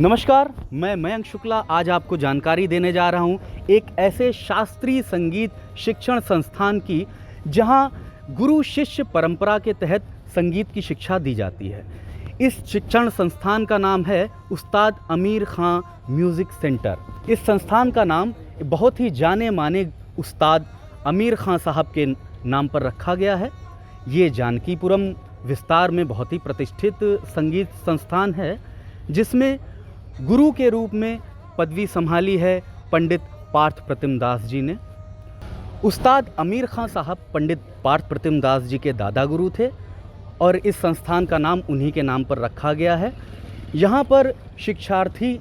नमस्कार, मैं मयंक शुक्ला आज आपको जानकारी देने जा रहा हूं एक ऐसे शास्त्रीय संगीत शिक्षण संस्थान की जहां गुरु शिष्य परंपरा के तहत संगीत की शिक्षा दी जाती है। इस शिक्षण संस्थान का नाम है उस्ताद अमीर खां म्यूज़िक सेंटर। इस संस्थान का नाम बहुत ही जाने माने उस्ताद अमीर खां साहब के नाम पर रखा गया है। ये जानकीपुरम विस्तार में बहुत ही प्रतिष्ठित संगीत संस्थान है, जिसमें गुरु के रूप में पदवी संभाली है पंडित पार्थ प्रतिम दास जी ने। उस्ताद अमीर खां साहब पंडित पार्थ प्रतिम दास जी के दादा गुरु थे और इस संस्थान का नाम उन्हीं के नाम पर रखा गया है। यहाँ पर शिक्षार्थी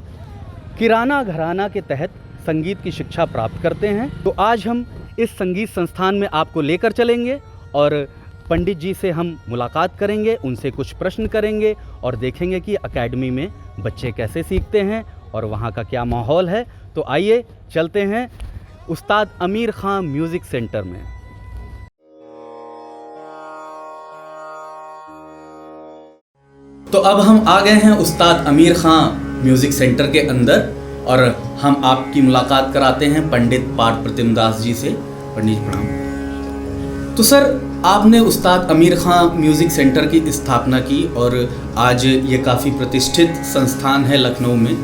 किराना घराना के तहत संगीत की शिक्षा प्राप्त करते हैं। तो आज हम इस संगीत संस्थान में आपको लेकर चलेंगे और पंडित जी से हम मुलाकात करेंगे, उनसे कुछ प्रश्न करेंगे और देखेंगे कि एकेडमी में बच्चे कैसे सीखते हैं और वहाँ का क्या माहौल है। तो आइए चलते हैं उस्ताद अमीर खां म्यूज़िक सेंटर में। तो अब हम आ गए हैं उस्ताद अमीर खां म्यूज़िक सेंटर के अंदर और हम आपकी मुलाकात कराते हैं पंडित पार्थ प्रतिम दास जी से। पंडित जी प्रणाम। तो सर, आपने उस्ताद अमीर खां म्यूज़िक सेंटर की स्थापना की और आज ये काफ़ी प्रतिष्ठित संस्थान है लखनऊ में।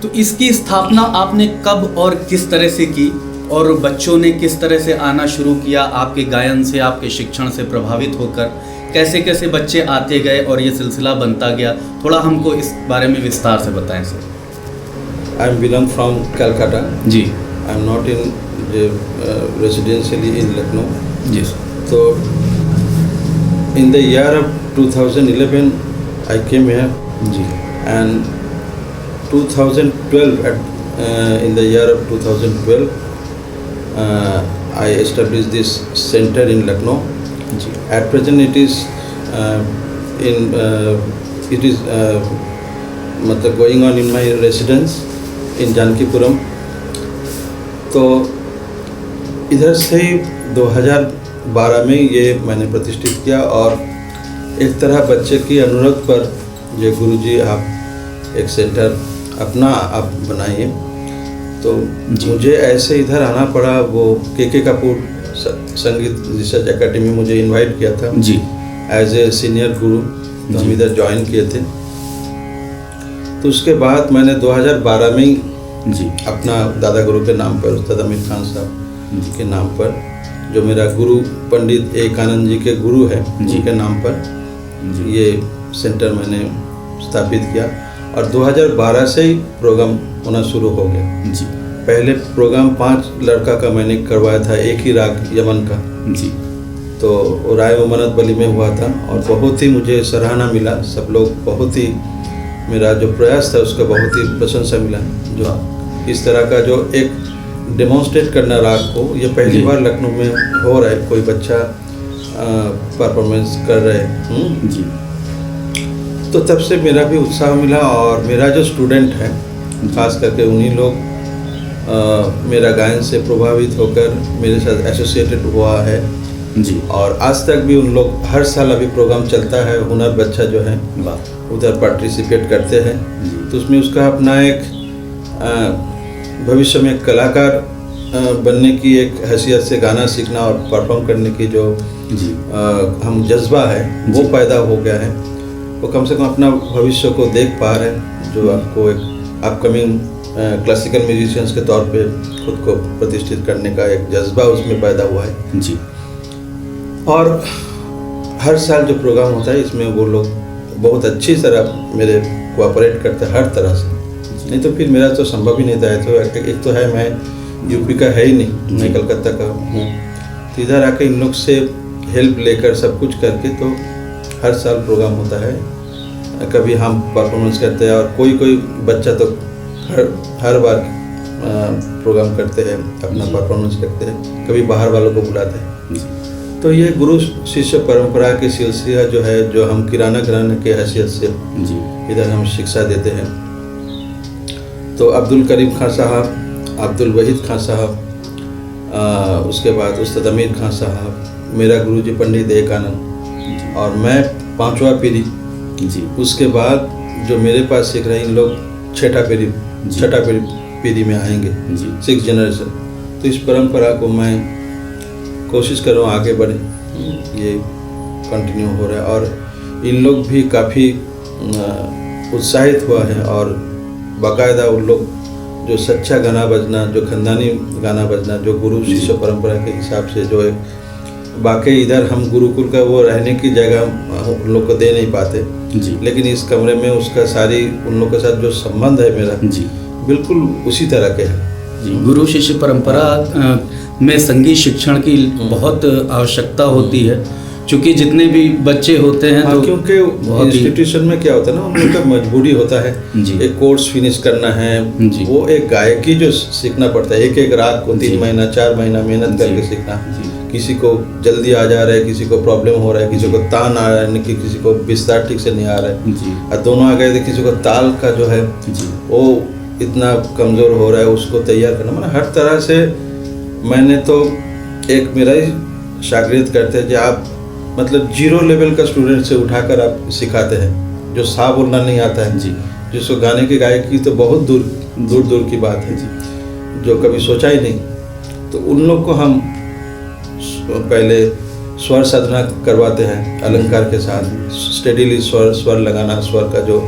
तो इसकी स्थापना आपने कब और किस तरह से की और बच्चों ने किस तरह से आना शुरू किया? आपके गायन से, आपके शिक्षण से प्रभावित होकर कैसे कैसे बच्चे आते गए और ये सिलसिला बनता गया? थोड़ा हमको इस बारे में विस्तार से बताएं sir. I am belong from Calcutta ji. I am not in residentially in Lucknow ji sir. So, in the year of 2011, I came here, and 2012, in the year of 2012, I established this center in Lucknow. At present, it is going on in my residence in Jankipuram. तो इधर से 2012 में ये मैंने प्रतिष्ठित किया और एक तरह बच्चे की अनुरोध पर जो गुरुजी आप एक सेंटर अपना आप बनाइए, तो मुझे ऐसे इधर आना पड़ा। वो के कपूर संगीत रिसर्च एकेडमी मुझे इनवाइट किया था जी एज ए सीनियर गुरु, तो हम इधर ज्वाइन किए थे। तो उसके बाद मैंने 2012 में जी अपना दादा गुरु के नाम पर, उस्ताद अमीर खान साहब के नाम पर, जो मेरा गुरु पंडित एकानंद जी के गुरु है उनके नाम पर ये सेंटर मैंने स्थापित किया और 2012 से ही प्रोग्राम होना शुरू हो गया जी। पहले प्रोग्राम 5 लड़का का मैंने करवाया था, एक ही राग यमन का जी। तो वो राय मोमनत बली में हुआ था और बहुत ही मुझे सराहना मिला। सब लोग बहुत ही, मेरा जो प्रयास था उसका बहुत ही प्रशंसा मिला। जो इस तरह का जो एक डेमोन्स्ट्रेट करना राग को, ये पहली बार लखनऊ में हो रहा है, कोई बच्चा परफॉर्मेंस कर रहे जी। तो तब से मेरा भी उत्साह मिला और मेरा जो स्टूडेंट है खास करके उन्हीं लोग मेरा गायन से प्रभावित होकर मेरे साथ एसोसिएटेड हुआ है जी। और आज तक भी उन लोग, हर साल अभी प्रोग्राम चलता है, हुनर बच्चा जो है उधर पार्टिसिपेट करते हैं। तो उसमें उसका अपना एक भविष्य में कलाकार बनने की एक हैसियत से गाना सीखना और परफॉर्म करने की जो हम जज्बा है वो पैदा हो गया है। वो कम से कम अपना भविष्य को देख पा रहे हैं, जो आपको एक अपकमिंग क्लासिकल म्यूजिशियंस के तौर पे खुद को प्रतिष्ठित करने का एक जज्बा उसमें पैदा हुआ है जी। और हर साल जो प्रोग्राम होता है इसमें वो लोग बहुत अच्छी तरह मेरे कोऑपरेट करते हैं हर तरह से, नहीं तो फिर मेरा तो संभव ही नहीं था। तो एक तो है मैं यूपी का है ही नहीं, मैं कलकत्ता का हूँ, तो इधर आके इन लोग से हेल्प लेकर सब कुछ करके तो हर साल प्रोग्राम होता है। कभी हम परफॉर्मेंस करते हैं और कोई बच्चा तो हर बार प्रोग्राम करते हैं, अपना परफॉर्मेंस करते हैं, कभी बाहर वालों को बुलाते हैं। तो ये गुरु शिष्य परंपरा के सिलसिला जो है, जो हम किराना घराने के हैसियत से इधर हम शिक्षा देते हैं। तो अब्दुल करीम खां साहब, अब्दुल वहीद खां साहब, उसके बाद उस्ताद अमीर खां साहब, मेरा गुरुजी पंडित एकानंद और मैं 5वां पीढ़ी जी। उसके बाद जो मेरे पास सीख रहे हैं इन लोग छठा जी। पीढ़ी में आएंगे, जी 6th जनरेशन। तो इस परंपरा को मैं कोशिश कर रहा हूँ आगे बढ़े, ये कंटिन्यू हो रहा है। और इन लोग भी काफ़ी उत्साहित हुआ है और बाकायदा उन लोग जो सच्चा गाना बजना, जो खानदानी गाना बजना, जो गुरु शिष्य परंपरा के हिसाब से जो है, बाकी इधर हम गुरुकुल का वो रहने की जगह उन लोग को दे नहीं पाते जी। लेकिन इस कमरे में उसका सारी उन लोग के साथ जो संबंध है मेरा जी बिल्कुल उसी तरह के है जी। गुरु शिष्य परंपरा में संगीत शिक्षण की बहुत आवश्यकता होती है, क्योंकि जितने भी बच्चे होते हैं तो क्योंकि इंस्टीट्यूशन में क्या होता है ना, उन लोग का मजबूरी होता है जी। एक कोर्स फिनिश करना है जी। वो एक गायकी जो सीखना पड़ता है, एक रात को 3 महीना 4 महीना मेहनत करके सीखना। किसी को जल्दी आ जा रहा है, किसी को प्रॉब्लम हो रहा है, किसी को तान आ रहा है, किसी को विस्तार ठीक से नहीं आ रहा है, और दोनों आ गए थे, किसी को ताल का जो है वो इतना कमज़ोर हो रहा है, उसको तैयार करना। मतलब हर तरह से मैंने तो एक मेरा ही शागिर्द करते हैं कि आप मतलब 0 लेवल का स्टूडेंट से उठाकर आप सिखाते हैं, जो सा बोलना नहीं आता है जी। जिसको गाने की गायकी तो बहुत दूर की बात है जी, जो कभी सोचा ही नहीं। तो उन लोग को हम पहले स्वर साधना करवाते हैं अलंकार के साथ, स्टेडीली स्वर लगाना, स्वर का जो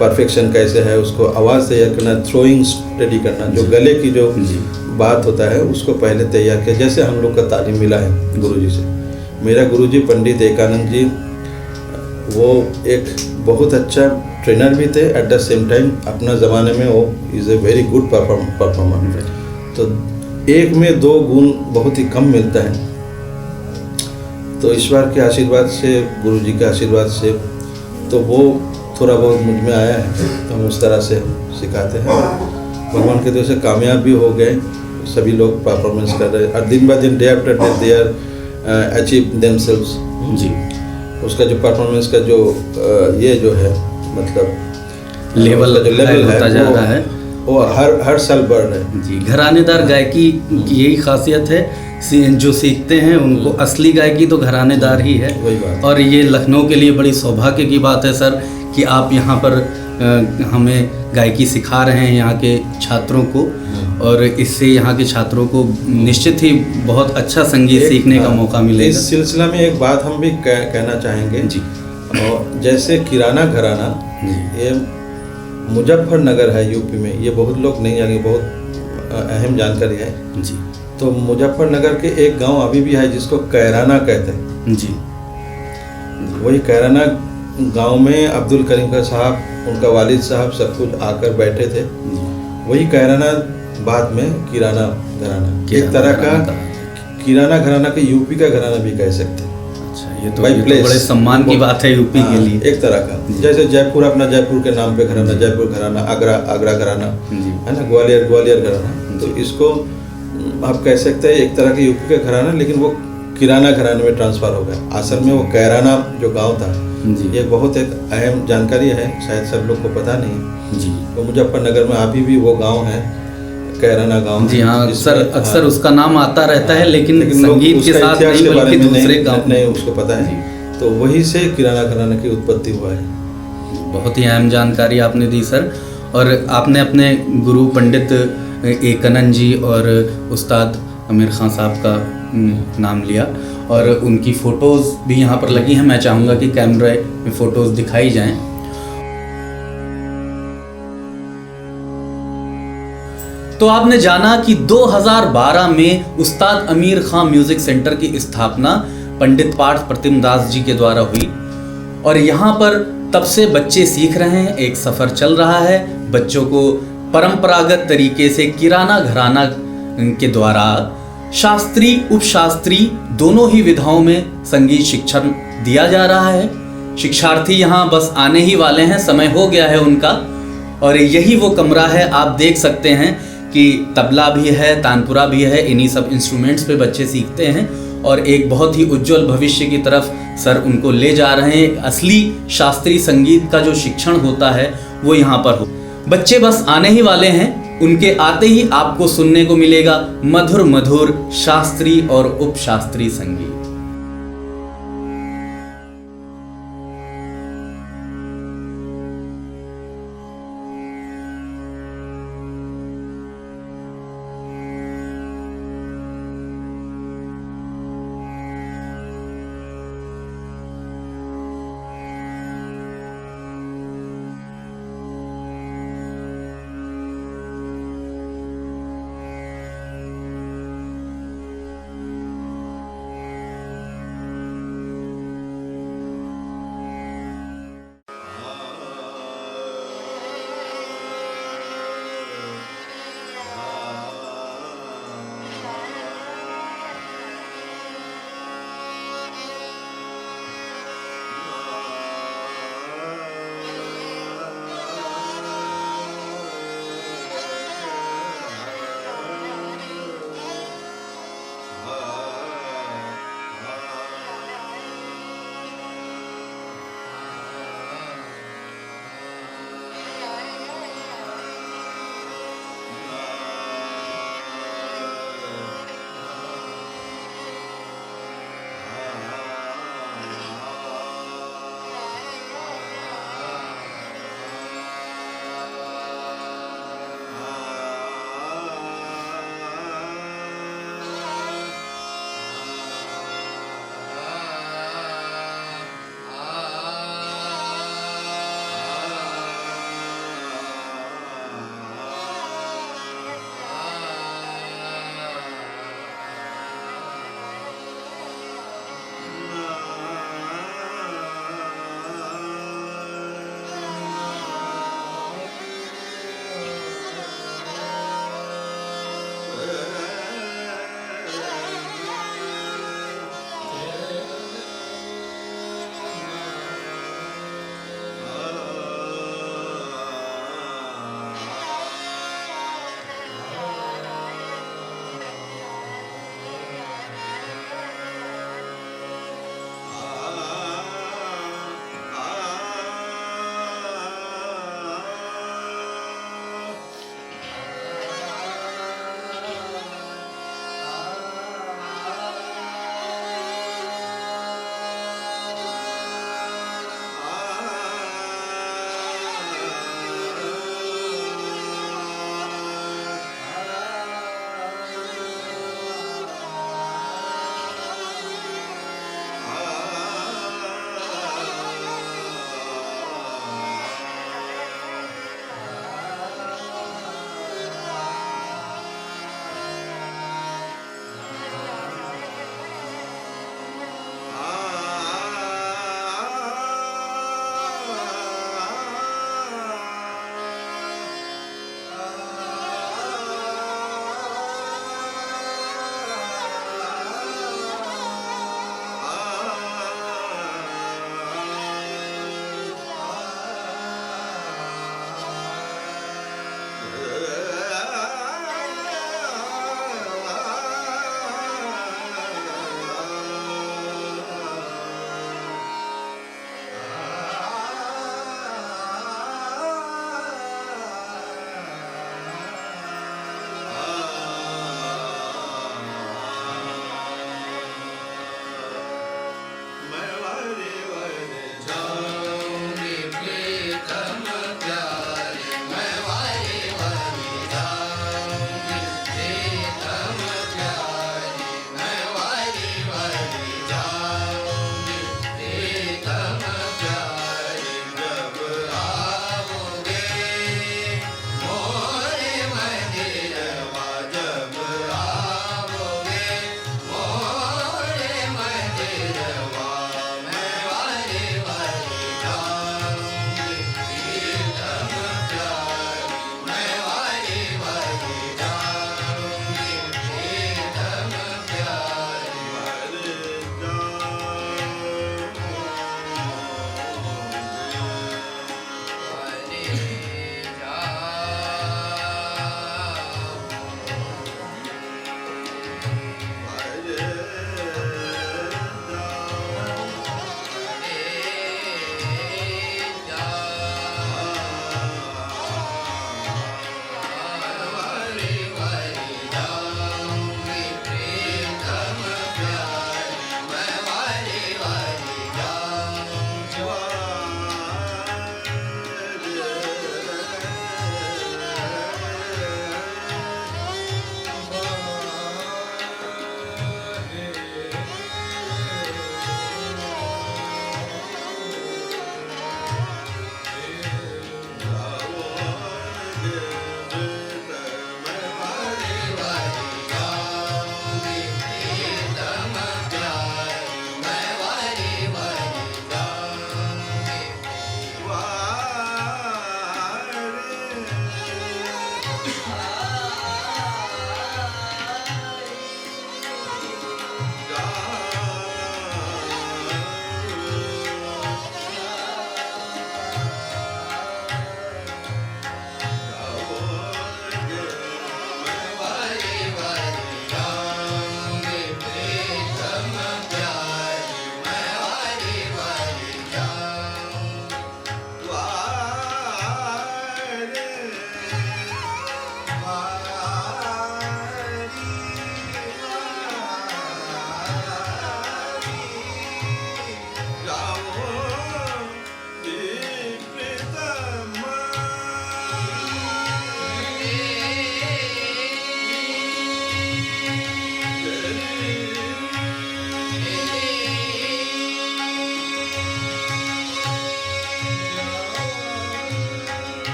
परफेक्शन कैसे है, उसको आवाज़ तैयार करना, थ्रोइंग स्टडी करना, जो गले की जो बात होता है उसको पहले तैयार किया। जैसे हम लोग का तालीम मिला है गुरुजी से। मेरा गुरुजी पंडित एकानंद जी वो एक बहुत अच्छा ट्रेनर भी थे, एट द सेम टाइम अपना ज़माने में वो is a very good performer. तो एक में 2 गुण बहुत ही कम मिलता है। तो ईश्वर के आशीर्वाद से, गुरुजी के आशीर्वाद से तो वो थोड़ा बहुत मुझ में आया है, तो हम उस तरह से सिखाते हैं। भगवान के दया से कामयाब भी हो गए, सभी लोग परफॉर्मेंस कर रहे हैं और दिन ब दिन day after day they are achieve themselves जी। उसका जो परफॉर्मेंस का जो ये जो है मतलब लेवल जो लेवल होता जा रहा है वो हर साल बढ़ रहा है जी। घरानेदार गायकी की यही खासियत है, जो सीखते हैं उनको असली गायकी तो घरानेदार ही है। वही बात। और ये लखनऊ के लिए बड़ी सौभाग्य की बात है सर कि आप यहाँ पर हमें गायकी सिखा रहे हैं यहाँ के छात्रों को, और इससे यहाँ के छात्रों को निश्चित ही बहुत अच्छा संगीत सीखने का मौका मिलेगा। इस सिलसिला में एक बात हम भी कहना चाहेंगे जी। और जैसे किराना घराना ये मुजफ्फरनगर है यूपी में, ये बहुत लोग नहीं जानेंगे, बहुत अहम जानकारी है जी। तो मुजफ्फरनगर के एक गांव अभी भी है जिसको कैराना कहते हैं जी। वही कैराना गांव में अब्दुल करीम का साहब, उनका वालिद साहब सब कुछ आकर बैठे थे। वही कैराना बाद में किराना घराना, एक तरह का किराना घराना के यूपी का घराना भी कह सकते हैं। अच्छा, ये तो बड़े सम्मान की बात है यूपी के लिए। एक तरह का जैसे जयपुर अपना जयपुर के नाम पे घराना, जयपुर घराना, आगरा घराना है ना, ग्वालियर घराना। तो इसको आप कह सकते हैं एक तरह के यूपी का घराना, लेकिन वो किराना घराने में ट्रांसफ़र हो गया। असल में वो कैराना जो गांव था ये बहुत एक अहम जानकारी है, शायद सब लोग को पता नहीं जी। तो मुजफ्फरनगर में अभी भी वो गांव है कैराना गांव जी। हाँ, अक्सर उसका नाम आता रहता है, लेकिन संगीत के साथ नहीं बल्कि दूसरे गांव नहीं उसको पता है। तो वही से किराना घराना की उत्पत्ति हुआ है। बहुत ही अहम जानकारी आपने दी सर। और आपने अपने गुरु पंडित एकानंद जी और उस्ताद आमिर खान साहब का नाम लिया, और उनकी फ़ोटोज़ भी यहाँ पर लगी हैं। मैं चाहूँगा कि कैमरे में फ़ोटोज़ दिखाई जाएं। तो आपने जाना कि 2012 में उस्ताद आमिर खान म्यूज़िक सेंटर की स्थापना पंडित पार्थ प्रतिम दास जी के द्वारा हुई, और यहाँ पर तब से बच्चे सीख रहे हैं। एक सफ़र चल रहा है, बच्चों को परंपरागत तरीके से किराना घराना के द्वारा शास्त्रीय उपशास्त्रीय दोनों ही विधाओं में संगीत शिक्षण दिया जा रहा है। शिक्षार्थी यहाँ बस आने ही वाले हैं, समय हो गया है उनका। और यही वो कमरा है, आप देख सकते हैं कि तबला भी है, तानपुरा भी है, इन्हीं सब इंस्ट्रूमेंट्स पे बच्चे सीखते हैं। और एक बहुत ही उज्जवल भविष्य की तरफ सर उनको ले जा रहे हैं। असली शास्त्रीय संगीत का जो शिक्षण होता है वो यहाँ पर हो। बच्चे बस आने ही वाले हैं, उनके आते ही आपको सुनने को मिलेगा मधुर मधुर शास्त्रीय और उपशास्त्रीय संगीत।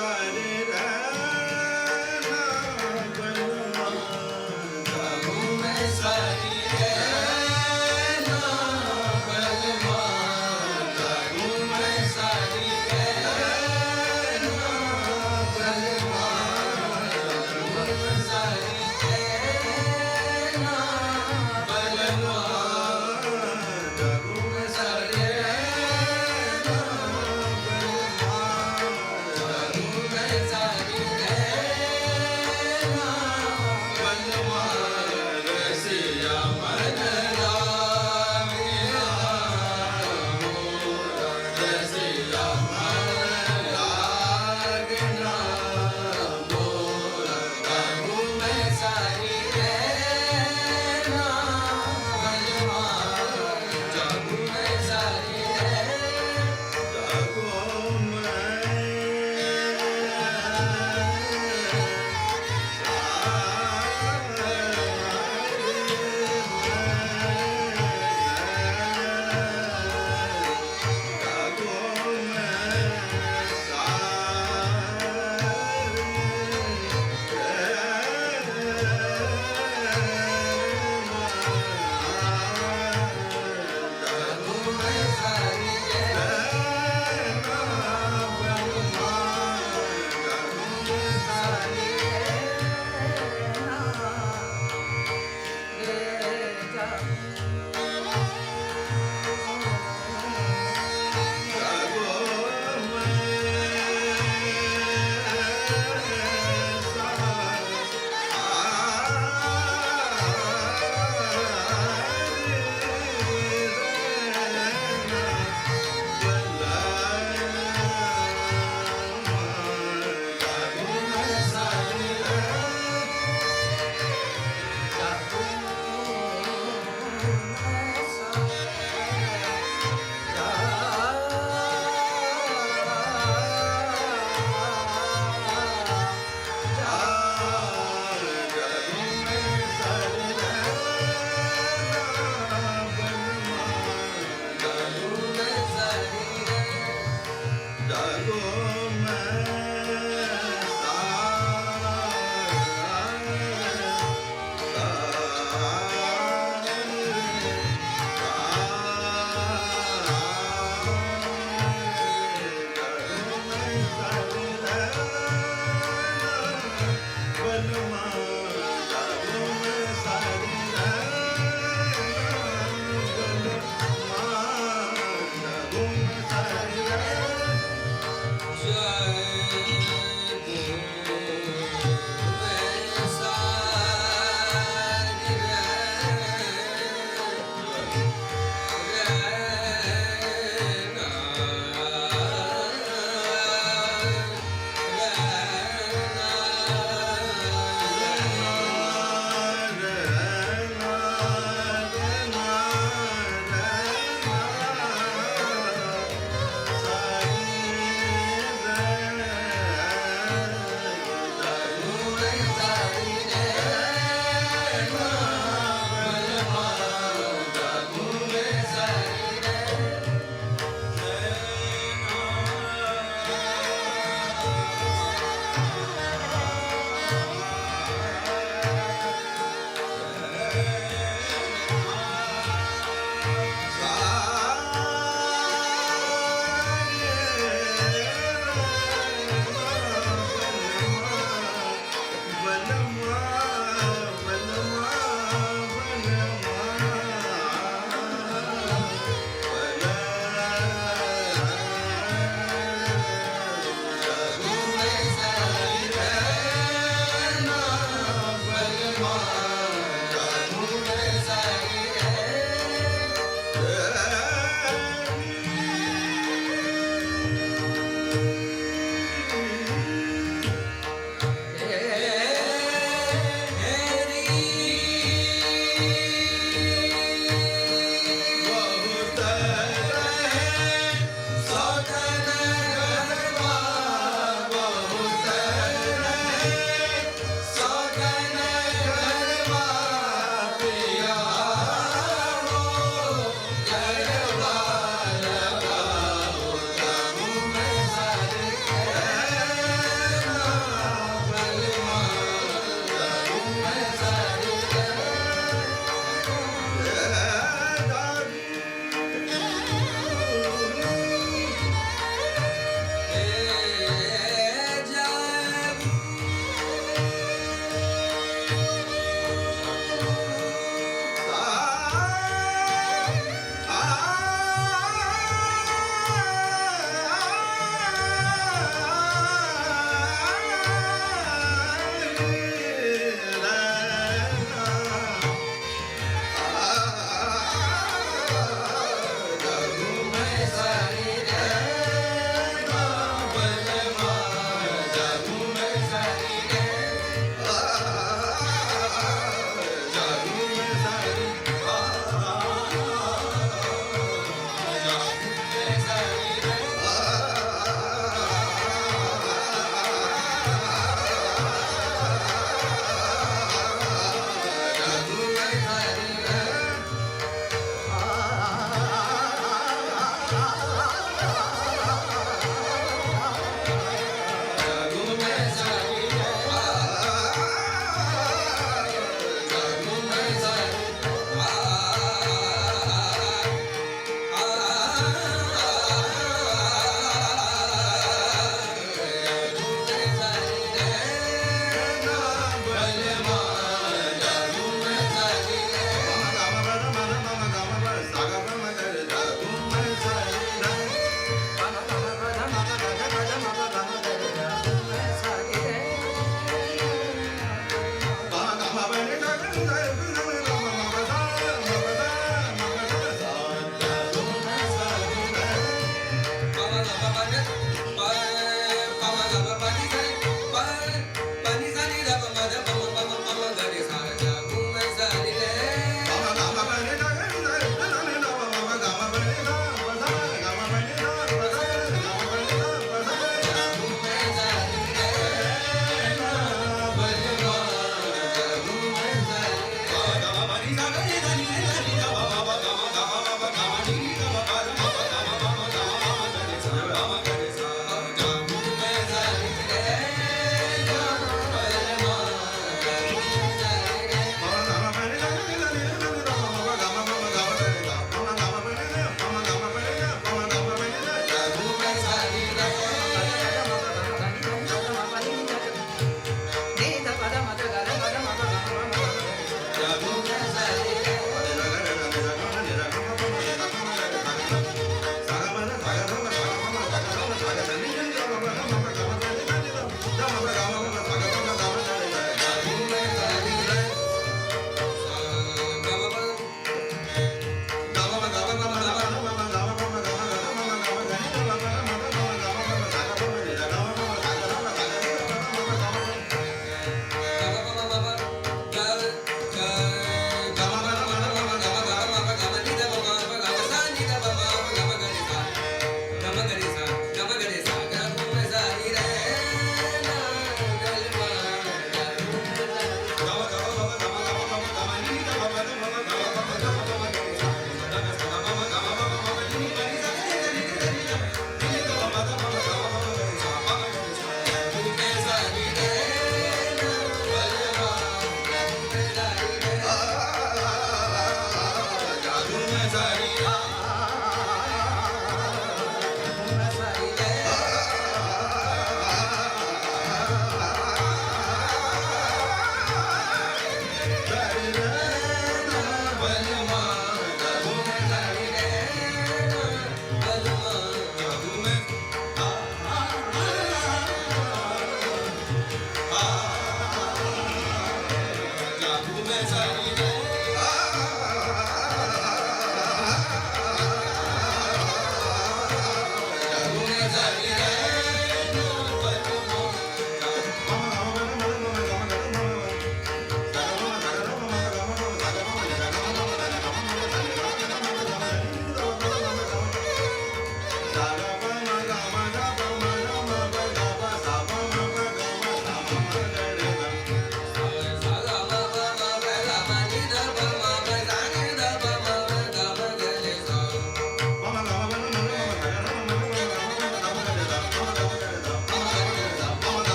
सारे रहना बलवा जागो में सारी रहना बलवा जागो में सारी रहना बलवा जागो में सारी रहना बलवा जागो में सारी रहना बलवा जागो में सारी रहना बलवा रसिया मन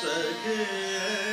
Thank you.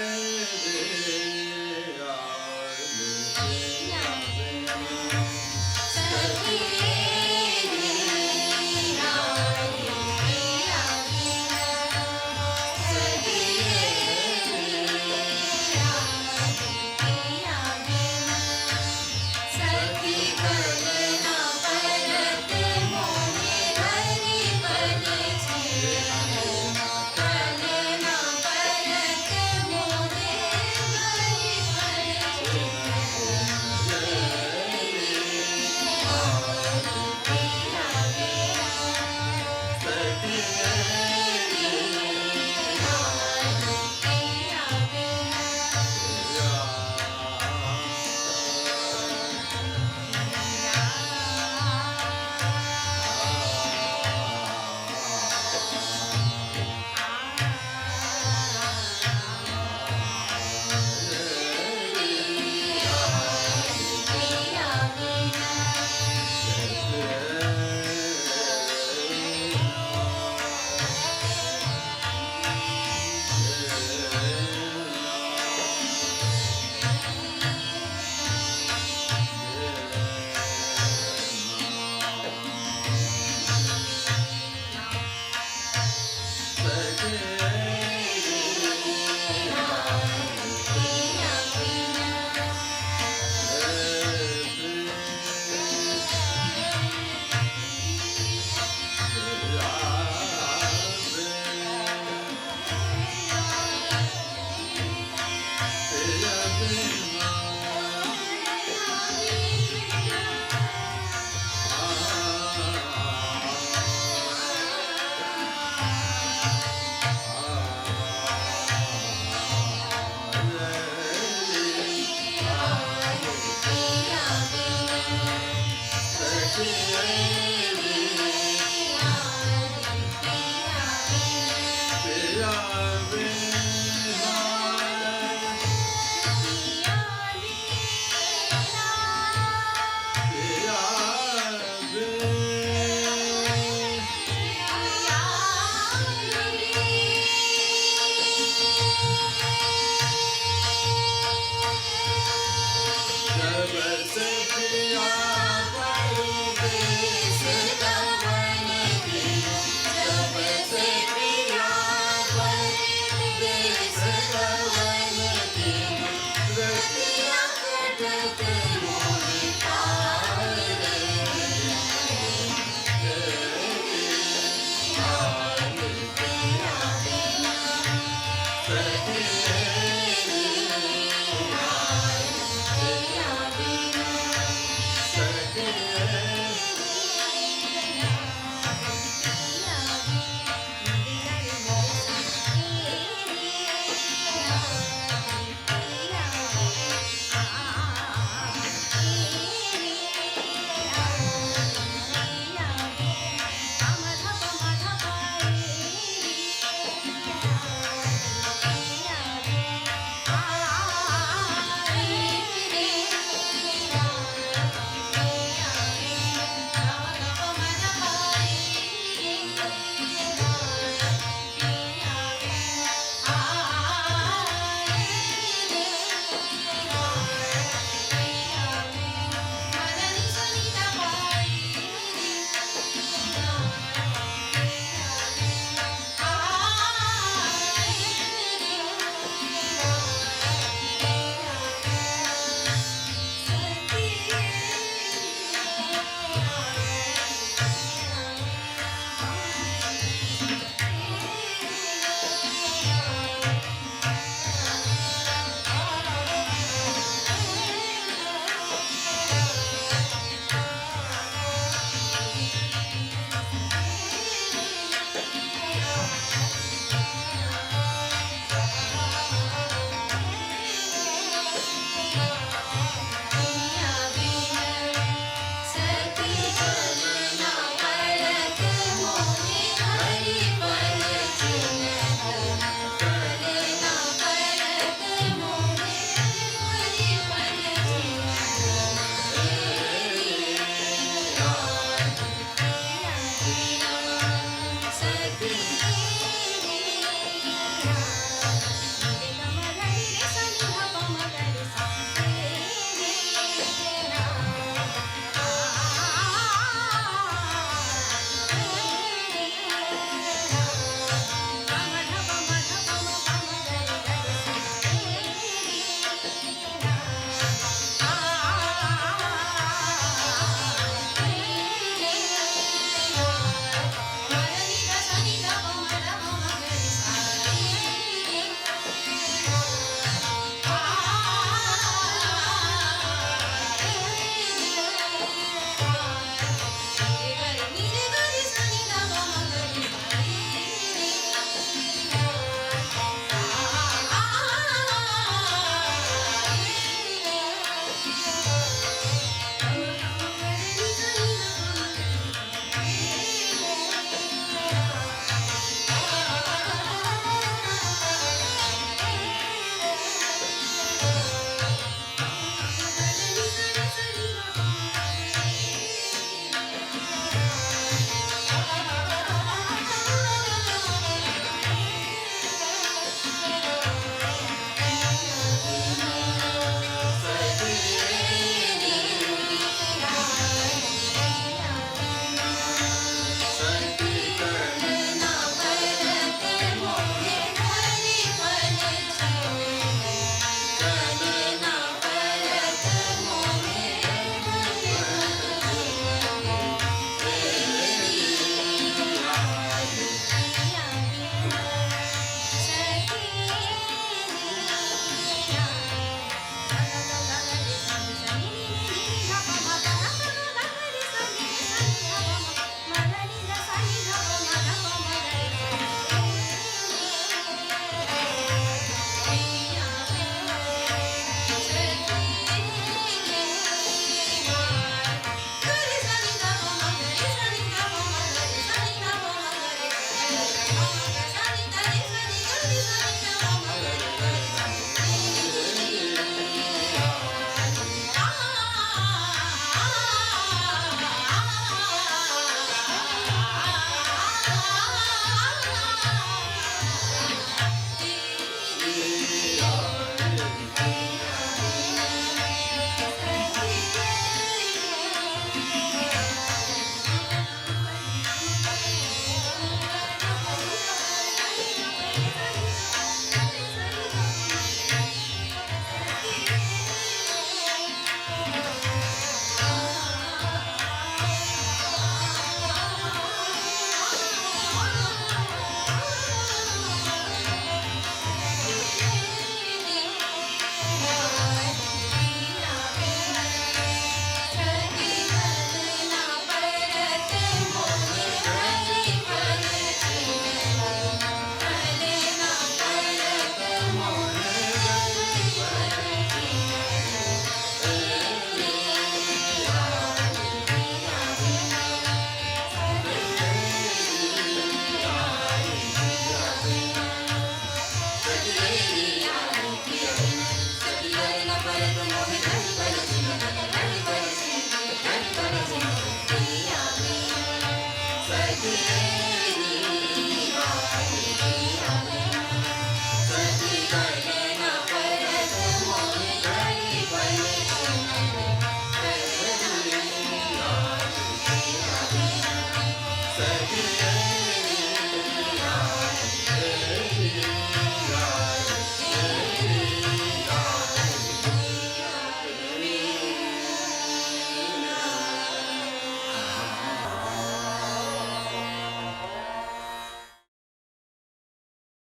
है।